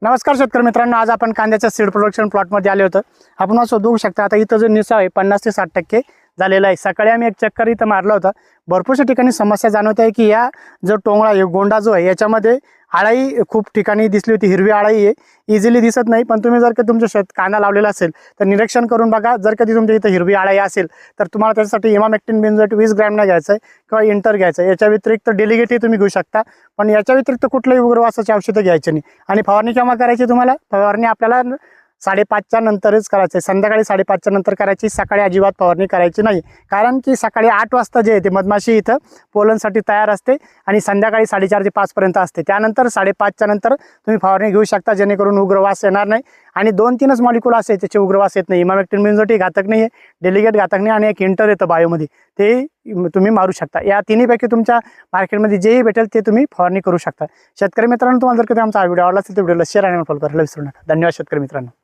नमस्कार शेतकरी मित्रांनो, आज आपण कांद्याच्या सीड प्रोडक्शन प्लॉटमध्ये आले होतो। आपण असं बघू शकता आता इथं जो निसा आहे 50 ते 60% झालेला आहे। सकाळी आम्ही एक चक्कर इथं मारला होता। भरपूरशा ठिकाणी समस्या जाणवत आहे की या जो टोंगळा आहे गोंडा जो आहे याच्यामध्ये आळाई खूप ठिकाणी दिसली होती। हिरवी आळाई आहे, इझिली दिसत नाही, पण तुम्ही जर का तुमच्या शेत कांदा लावलेला असेल तर निरीक्षण करून बघा। जर कधी तुमच्या इथं हिरवी आळाई असेल तर तुम्हाला त्यासाठी इमामेक्टिन बेंझोएट 20 ग्रॅम न घ्यायचं आहे किंवा इंटर घ्यायचं आहे। याच्या व्यतिरिक्त डेलिगेटही तुम्ही घेऊ शकता, पण याच्या व्यतिरिक्त कुठलंही उग्रवासाची औषधं घ्यायची नाही। आणि फवारणी केव्हा करायची? तुम्हाला फवारणी आपल्याला 5:30च्या नंतरच करायचं आहे। संध्याकाळी 5:30च्या नंतर करायची, सकाळी अजिबात फवारणी करायची नाही। कारण की सकाळी 8 वाजता जे आहे ते मधमाशी इथं पोलनसाठी तयार असते आणि संध्याकाळी 4:30 ते 5 पर्यंत असते। त्यानंतर 5:30च्या नंतर तुम्ही फवारणी घेऊ शकता, जेणेकरून उग्रवास येणार नाही। आणि 2-3च मॉलिक्यूल असे त्याचे उग्रवास येत नाही। इमामेक्टिन बेंझोएट घातक नाही आहे, डेलिगेट घातक नाही, आणि एक इंटर येतं बायोमध्ये, ते तुम्ही मारू शकता। या तिन्हीपैकी तुमच्या मार्केटमध्ये जेही भेटेल ते तुम्ही फवारणी करू शकता। शेतकरी मित्रांनो, तुम्हाला जर कधी आमचा व्हिडिओ आवडला असेल तर व्हिडिओला शेअर आणि फॉलो करायला विसरू नका। धन्यवाद शेतकरी मित्रांनो।